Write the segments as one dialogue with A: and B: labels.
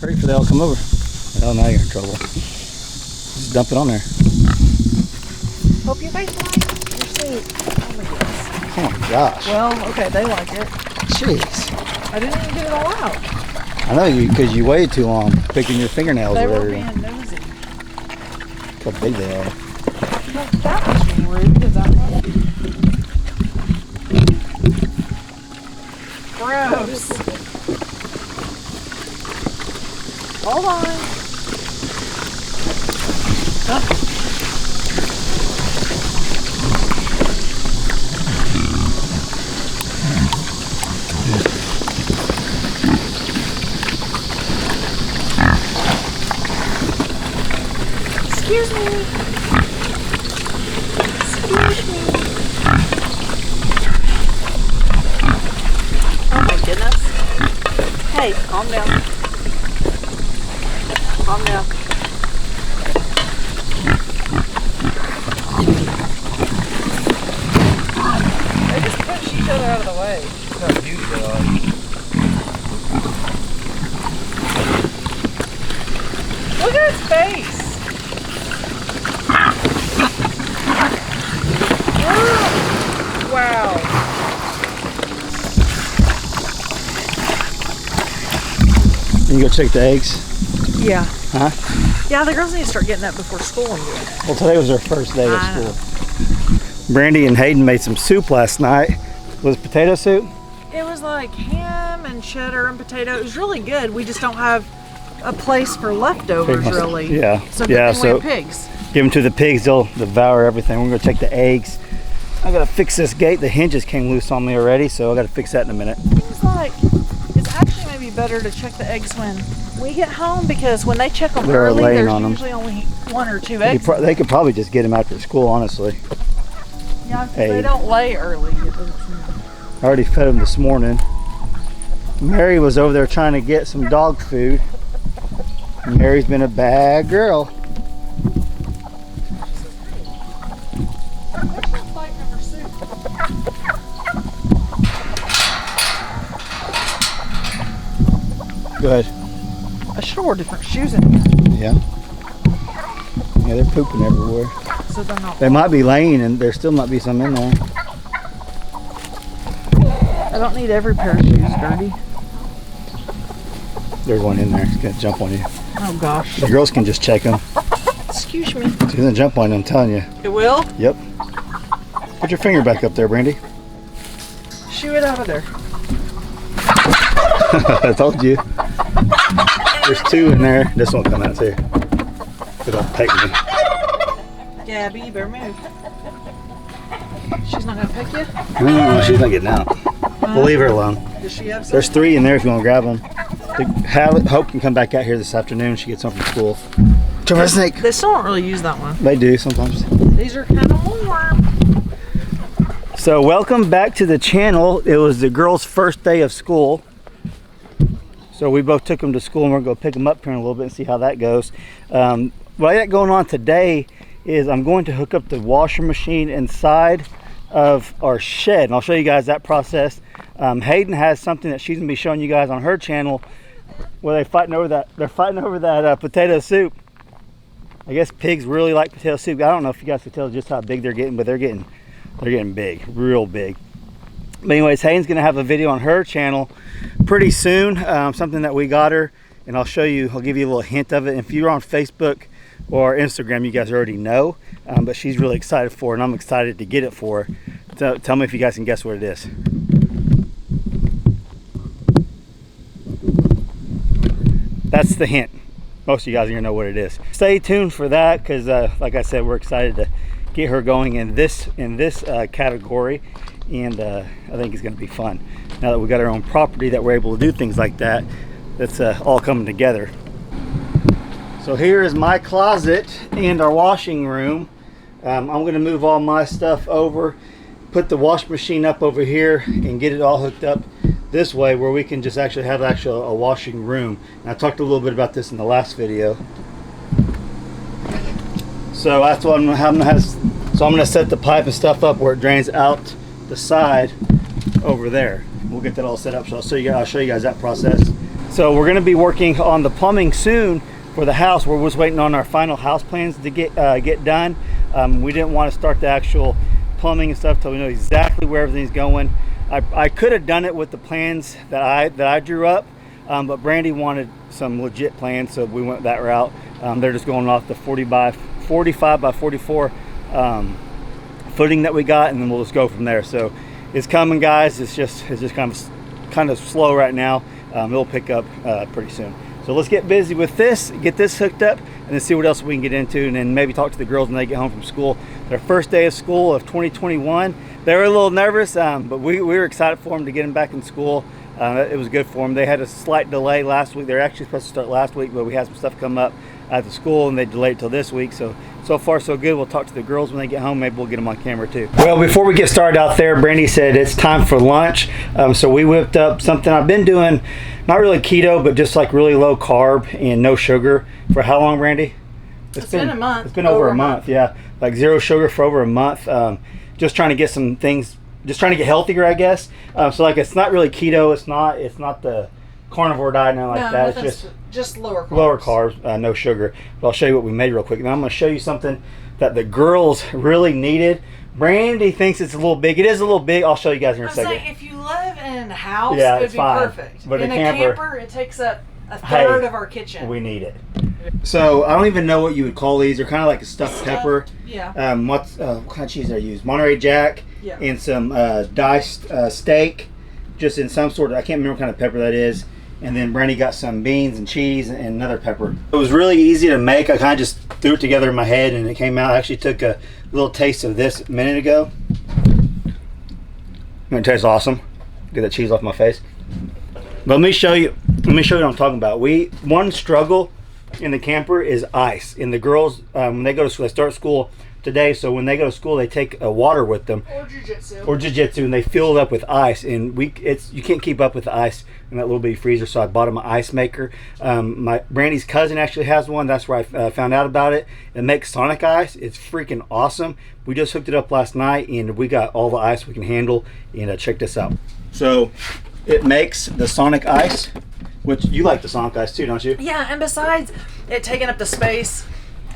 A: Hurry for they'll come over. Oh, now you're in trouble. Just dump it on there.
B: Hope you guys like your soup. Oh my goodness.
A: Oh my gosh.
B: Well, okay, they like it.
A: Jeez.
B: I didn't even get it all out.
A: I know you, because you waited too long picking your fingernails
B: They
A: or
B: were
A: whatever.
B: being nosy.
A: Look how big they are.
B: Well, that was rude. Is that right? Gross. Hold on. Oh. Excuse me. Excuse me. Oh my goodness. Hey, calm down. Calm down. They just push each other out of the way.
A: Look how huge they are.
B: Look at his face. Wow.
A: You go check the eggs?
B: Yeah.
A: Huh?
B: Yeah, the girls need to start getting that before school and doing it.
A: Well, today was their first day of
B: I know.
A: school. Brandy and Hayden made some soup last night. Was it potato soup?
B: It was like ham and cheddar and potato. It was really good. We just don't have a place for leftovers, really.
A: Yeah.
B: So
A: Yeah,
B: we
A: so
B: have pigs.
A: give them to the pigs. They'll devour everything. We're going to check the eggs. I got to fix this gate. The hinges came loose on me already, so I got to fix that in a minute.
B: Seems like it's actually maybe better to check the eggs when we get home, because when they check them
A: They're
B: early,
A: laying
B: there's
A: on 'em.
B: usually only 1 or 2 eggs.
A: They could probably just get them after school, honestly.
B: Yeah, 'cause
A: Hey.
B: they don't lay early.
A: I already fed them this morning. Mary was over there trying to get some dog food. Mary's been a bad girl. Go ahead.
B: I should have wore different shoes in here,
A: Yeah. Yeah, they're pooping everywhere.
B: so they're not.
A: They might be laying, and there still might be some in there.
B: I don't need every pair of shoes dirty.
A: There's one in there. It's gonna jump on you.
B: Oh gosh.
A: The girls can just check them.
B: Excuse me.
A: She's gonna jump on you, I'm telling you.
B: It will?
A: Yep. Put your finger back up there, Brandy.
B: Shoo it out of there.
A: I told you. There's 2 in there. This one come out too. It don't peck me.
B: Gabby, you better move. She's not gonna pick you?
A: No, she's not getting out. We'll leave her alone.
B: Does she have some?
A: There's 3 in there if you want to grab them. Hope can come back out here this afternoon. She gets home from school. Jump a snake.
B: They still don't really use that one.
A: They do sometimes.
B: These are kind of warm.
A: So welcome back to the channel. It was the girls' first day of school. So we both took them to school, and we're going to pick them up here in a little bit and see how that goes. What I got going on today is I'm going to hook up the washer machine inside of our shed, and I'll show you guys that process. Hayden has something that she's going to be showing you guys on her channel where they're fighting over that potato soup. I guess pigs really like potato soup. I don't know if you guys can tell just how big they're getting, but they're getting big, real big. But anyways, Hayden's gonna have a video on her channel pretty soon, something that we got her, and I'll give you a little hint of it. And if you're on Facebook or Instagram, you guys already know, but she's really excited for it, and I'm excited to get it for her. So tell me if you guys can guess what it is. That's the hint. Most of you guys are gonna know what it is. Stay tuned for that, because like I said, we're excited to get her going in this category, and I think it's gonna be fun. Now that we got our own property, that we're able to do things like that, that's all coming together. So here is my closet and our washing room. I'm gonna move all my stuff over, put the wash machine up over here, and get it all hooked up this way where we can just actually have a washing room. And I talked a little bit about this in the last video. So that's what I'm gonna set the pipe and stuff up where it drains out the side over there. We'll get that all set up. So I'll show you guys that process. So we're going to be working on the plumbing soon for the house. We're just waiting on our final house plans to get done. We didn't want to start the actual plumbing and stuff till we know exactly where everything's going. I could have done it with the plans that I drew up, but Brandy wanted some legit plans, so we went that route. They're just going off the 45 by 44 footing that we got, and then we'll just go from there. So it's coming, guys. It's just kind of slow right now. It'll pick up pretty soon. So let's get busy with this, get this hooked up, and then see what else we can get into, and then maybe talk to the girls when they get home from school. Their first day of school of 2021. They were a little nervous, but we were excited for them to get them back in school. It was good for them. They had a slight delay last week. They were actually supposed to start last week, but we had some stuff come up at the school, and they delayed it till this week. So far so good. We'll talk to the girls when they get home. Maybe we'll get them on camera too. Well, before we get started out there, Brandy said it's time for lunch. So we whipped up something I've been doing, not really keto, but just like really low carb and no sugar. For how long, Brandy?
B: It's been a month.
A: It's been over a month, yeah. Like zero sugar for over a month. Just trying to get some things, just trying to get healthier, I guess. So like it's not really keto. It's not the carnivore diet and like that. It's
B: just lower carbs.
A: Lower carbs, no sugar. But I'll show you what we made real quick. Now I'm going to show you something that the girls really needed. Brandy thinks it's a little big. It is a little big. I'll show you guys in a second.
B: Saying if you live in a house,
A: yeah,
B: it would be
A: fine.
B: perfect.
A: But
B: in a camper, it takes up a third of our kitchen.
A: We need it. So I don't even know what you would call these. They're kind of like a stuffed pepper.
B: Yeah.
A: What kind of cheese I use? Monterey Jack.
B: Yeah.
A: And some diced steak, just in some sort of, I can't remember what kind of pepper that is. And then Brandy got some beans and cheese and another pepper. It was really easy to make. I kind of just threw it together in my head and it came out. I actually took a little taste of this a minute ago. It tastes awesome. Get that cheese off my face. But let me show you what I'm talking about. One struggle in the camper is ice. And the girls, when they go to school, they start school today, so when they go to school they take water with them or jiu-jitsu and they fill it up with ice, and you can't keep up with the ice in that little bitty freezer. So I bought them an ice maker. My Brandy's cousin actually has one. That's where I found out about it. It makes Sonic ice. It's freaking awesome. We just hooked it up last night and we got all the ice we can handle. And check this out. So it makes the Sonic ice, which you like the Sonic ice too, don't you?
B: Yeah, and besides it taking up the space,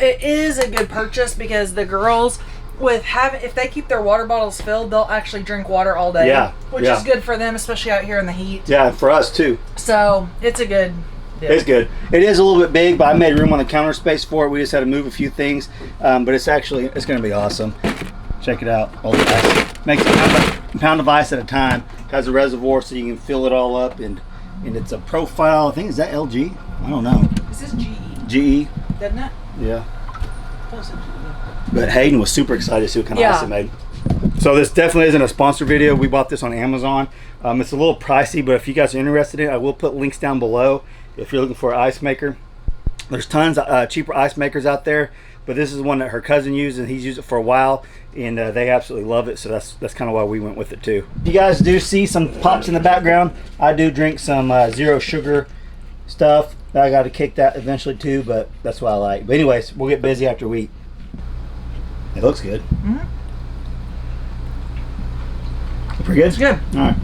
B: it is a good purchase because the girls, if they keep their water bottles filled, they'll actually drink water all day.
A: Yeah,
B: which is good for them, especially out here in the heat.
A: Yeah, for us too.
B: So it's a good deal.
A: It's good. It is a little bit big, but I made room on the counter space for it. We just had to move a few things, but it's going to be awesome. Check it out. All the ice. Makes a pound of ice at a time. Has a reservoir so you can fill it all up, and it's a profile. I think, is that LG? I don't know.
B: This is GE.
A: GE.
B: Doesn't it?
A: Yeah. But Hayden was super excited to see what kind of ice it made. So this definitely isn't a sponsor video. We bought this on Amazon. It's a little pricey, but if you guys are interested in it, I will put links down below if you're looking for an ice maker. There's tons of cheaper ice makers out there, but this is one that her cousin used, and he's used it for a while, and they absolutely love it. So that's kind of why we went with it too. You guys do see some pops in the background. I do drink some zero sugar stuff. I got to kick that eventually too, but that's what I like. But anyways, we'll get busy after we eat. It looks good.
B: Mm-hmm.
A: Pretty good?
B: It's good.
A: All right.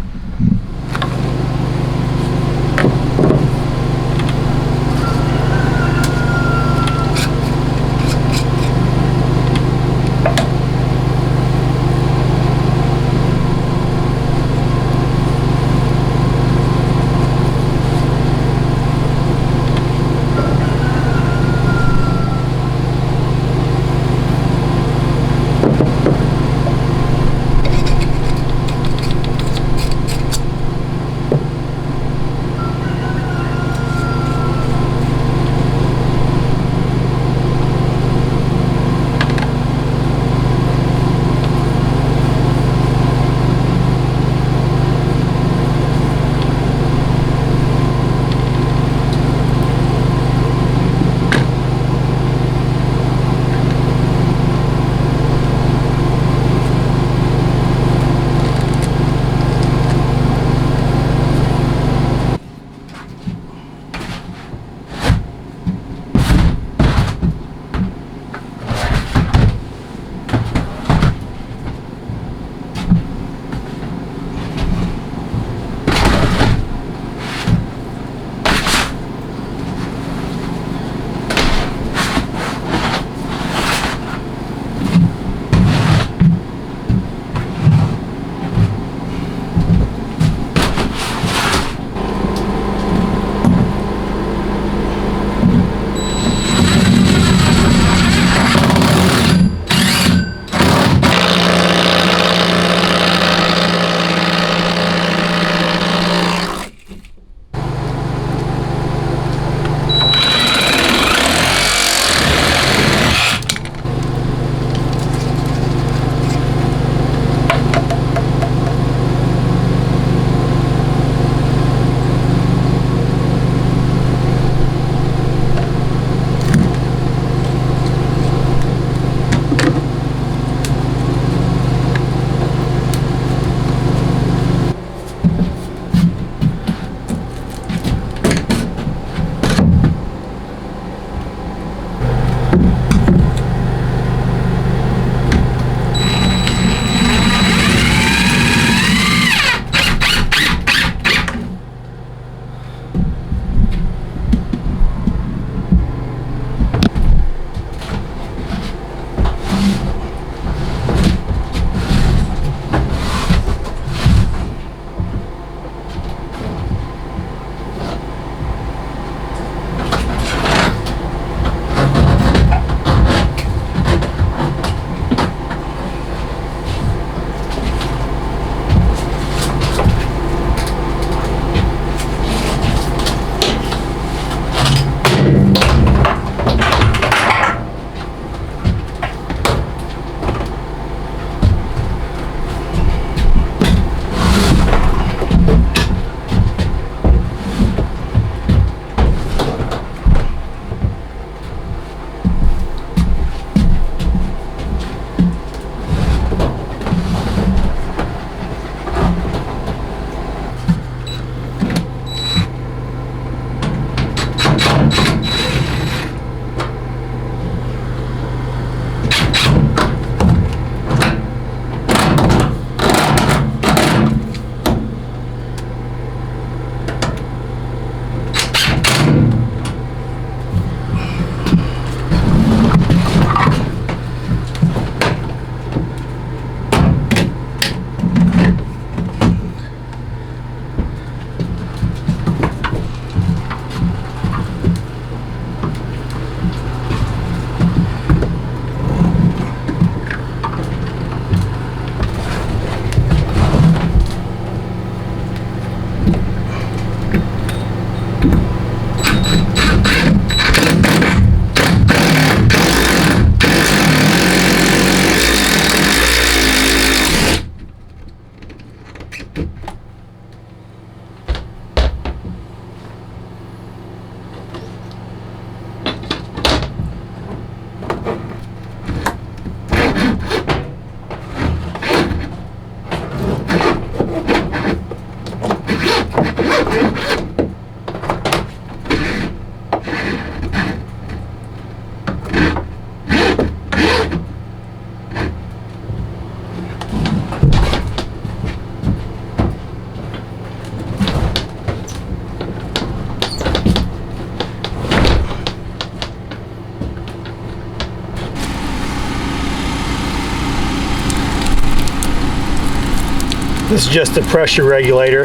A: This is just the pressure regulator.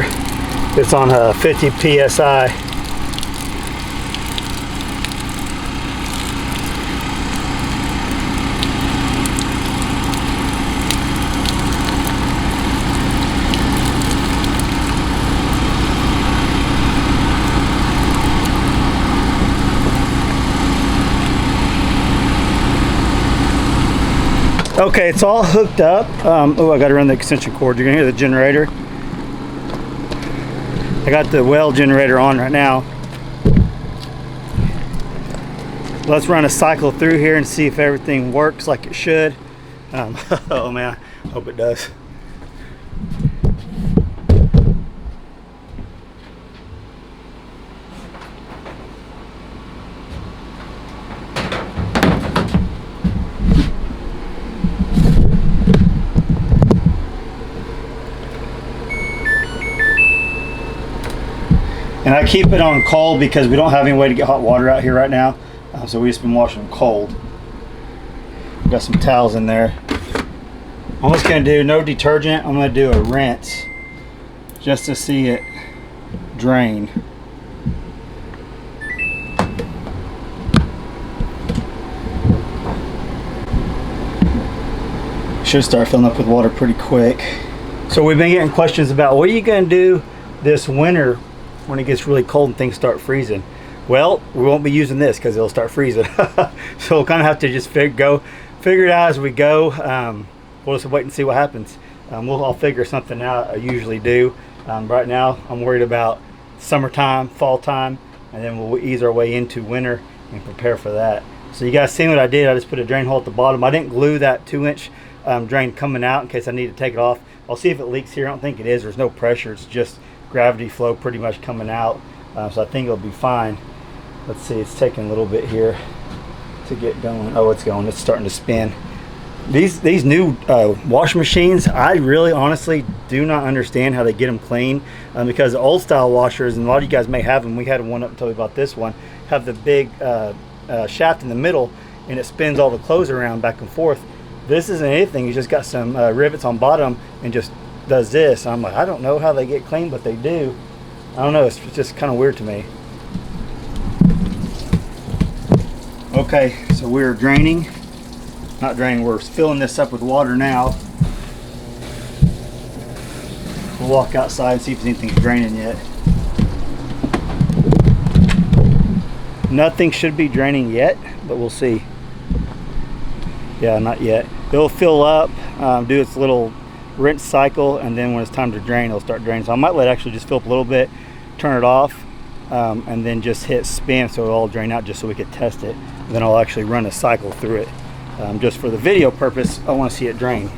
A: It's on 50 psi. Okay, it's all hooked up. Oh, I gotta run the extension cord. You're gonna hear the generator. I got the well generator on right now. Let's run a cycle through here and see if everything works like it should. Oh man, I hope it does. And I keep it on cold because we don't have any way to get hot water out here right now. So we've just been washing them cold. Got some towels in there. I'm just gonna do no detergent. I'm gonna do a rinse just to see it drain. Should start filling up with water pretty quick. So we've been getting questions about what are you gonna do this winter when it gets really cold and things start freezing. Well, we won't be using this because it'll start freezing. So we'll kind of have to just figure it out as we go. We'll just wait and see what happens. I'll figure something out. I usually do. Right now I'm worried about summertime, fall time, and then we'll ease our way into winter and prepare for that. So you guys seen what I did. I just put a drain hole at the bottom. I didn't glue that 2-inch drain coming out in case I need to take it off. I'll see if it leaks here. I don't think it is. There's no pressure. It's just gravity flow pretty much coming out, so I think it'll be fine. Let's see, it's taking a little bit here to get going. Oh, it's going. It's starting to spin. These new washing machines, I really honestly do not understand how they get them clean, because the old style washers, and a lot of you guys may have them, we had one up until we bought this one, have the big shaft in the middle and it spins all the clothes around back and forth. This isn't anything. You just got some rivets on bottom and just does this. I'm like, I don't know how they get clean, but they do. I don't know, it's just kind of weird to me. Okay, so we're draining, not draining, we're filling this up with water now. We'll walk outside and see if anything's draining yet. Nothing should be draining yet, but we'll see. Yeah, not yet. It'll fill up, do its little rinse cycle, and then when it's time to drain, it'll start draining. So I might let it actually just fill up a little bit, turn it off, and then just hit spin so it'll all drain out, just so we could test it. And then I'll actually run a cycle through it. Just for the video purpose, I want to see it drain.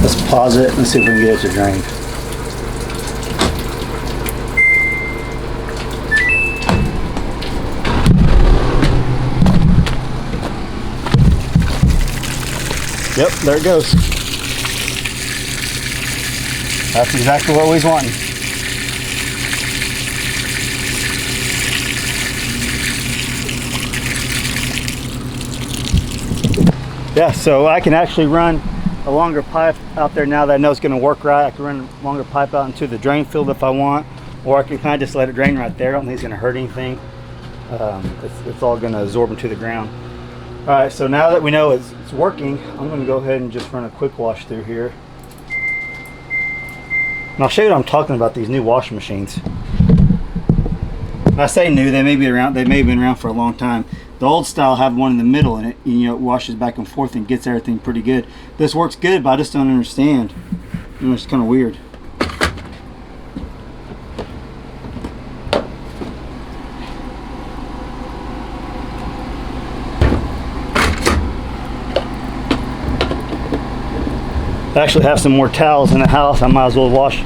A: Let's pause it and see if we can get it to drain. Yep, there it goes. That's exactly what we was wanting. Yeah, so I can actually run a longer pipe out there now that I know it's going to work right. I can run a longer pipe out into the drain field if I want, or I can kind of just let it drain right there. I don't think it's going to hurt anything. It's all going to absorb into the ground. All right, so now that we know it's working, I'm going to go ahead and just run a quick wash through here. And I'll show you what I'm talking about, these new washing machines. When I say new, they may be around, they may have been around for a long time. The old style have one in the middle, and it washes back and forth and gets everything pretty good. This works good, but I just don't understand. It's kind of weird. I actually have some more towels in the house. I might as well wash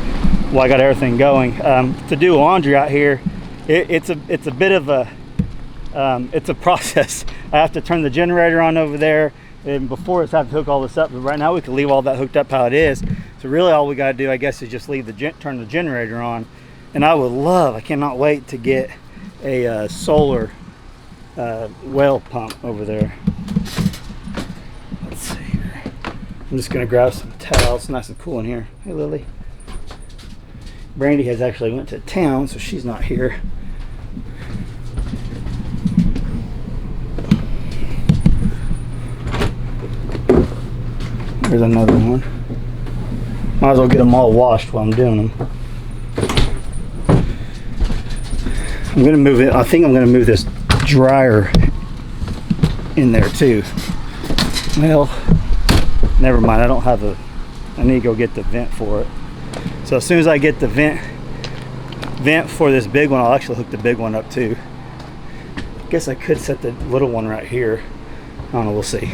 A: while I got everything going. To do laundry out here, it's a bit of a it's a process. I have to turn the generator on over there, and before it's have to hook all this up. But right now we can leave all that hooked up how it is. So really all we got to do, I guess, is just leave the turn the generator on. And I cannot wait to get a solar well pump over there. Let's see here. I'm just going to grab some towels. It's nice and cool in here. Hey, Lily. Brandy has actually went to town, so she's not here. There's another one. Might as well get them all washed while I'm doing them. I'm gonna move it. I think I'm gonna move this dryer in there too. Well, never mind. I don't have I need to go get the vent for it. So as soon as I get the vent for this big one, I'll actually hook the big one up too. Guess I could set the little one right here. I don't know. We'll see.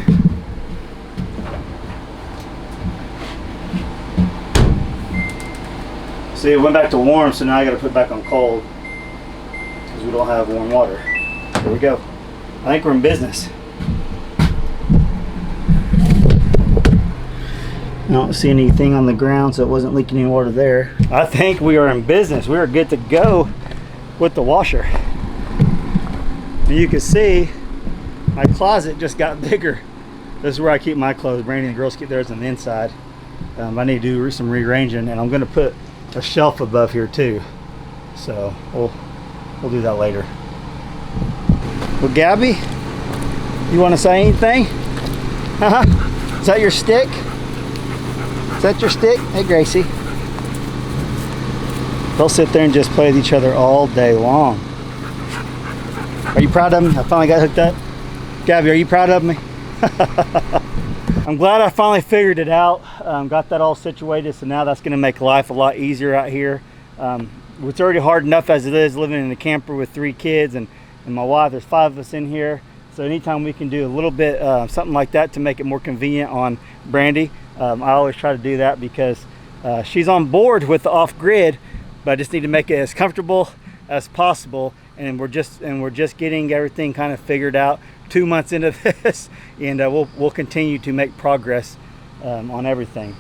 A: See, it went back to warm, so now I got to put it back on cold because we don't have warm water. Here we go. I think we're in business. I don't see anything on the ground, so it wasn't leaking any water there. I think we are in business. We are good to go with the washer. And you can see my closet just got bigger. This is where I keep my clothes. Brandy and the girls keep theirs on the inside. I need to do some rearranging, and I'm going to put a shelf above here too, so we'll do that later. Well, Gabby, you want to say anything? Is that your stick? Is that your stick? Hey, Gracie. They'll sit there and just play with each other all day long. Are you proud of me? I finally got hooked up. Gabby, are you proud of me? I'm glad I finally figured it out, got that all situated, so now that's going to make life a lot easier out here. It's already hard enough as it is living in a camper with 3 kids and my wife. There's 5 of us in here, so anytime we can do a little bit something like that to make it more convenient on Brandy, I always try to do that because she's on board with the off-grid, but I just need to make it as comfortable as possible, and we're just getting everything kind of figured out. 2 months into this, and we'll continue to make progress on everything.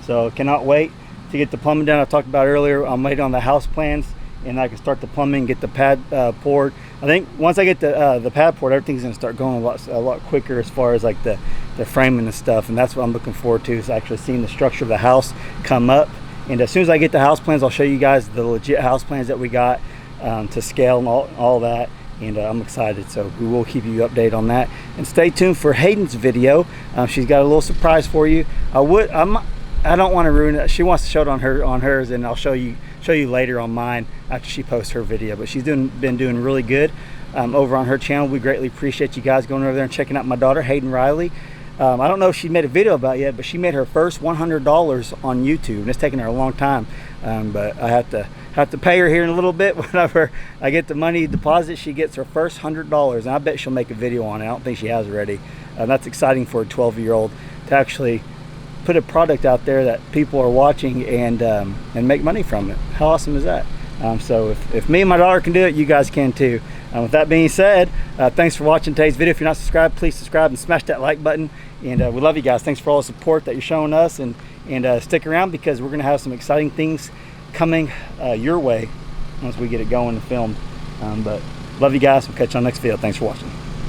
A: So cannot wait to get the plumbing done. I talked about earlier, I'm waiting on the house plans, and I can start the plumbing, get the pad poured. I think once I get the pad poured, everything's going to start going a lot quicker as far as like the framing and stuff, and that's what I'm looking forward to, is actually seeing the structure of the house come up. And as soon as I get the house plans, I'll show you guys the legit house plans that we got to scale and all that. And I'm excited, so we will keep you updated on that. And stay tuned for Hayden's video. She's got a little surprise for you. I don't want to ruin it. She wants to show it on hers, and I'll show you later on mine after she posts her video. But she's been doing really good over on her channel. We greatly appreciate you guys going over there and checking out my daughter, Hayden Riley. I don't know if she made a video about it yet, but she made her first $100 on YouTube, and it's taken her a long time. But I have to pay her here in a little bit. Whenever I get the money deposit, she gets her first $100, and I bet she'll make a video on it. I don't think she has already. That's exciting for a 12-year-old to actually put a product out there that people are watching and make money from it. How awesome is that? So if me and my daughter can do it, you guys can too. With that being said, thanks for watching today's video. If you're not subscribed, please subscribe and smash that like button. And we love you guys. Thanks for all the support that you're showing us, and stick around because we're going to have some exciting things coming your way once we get it going and filmed. But love you guys. We'll catch you on the next video. Thanks for watching.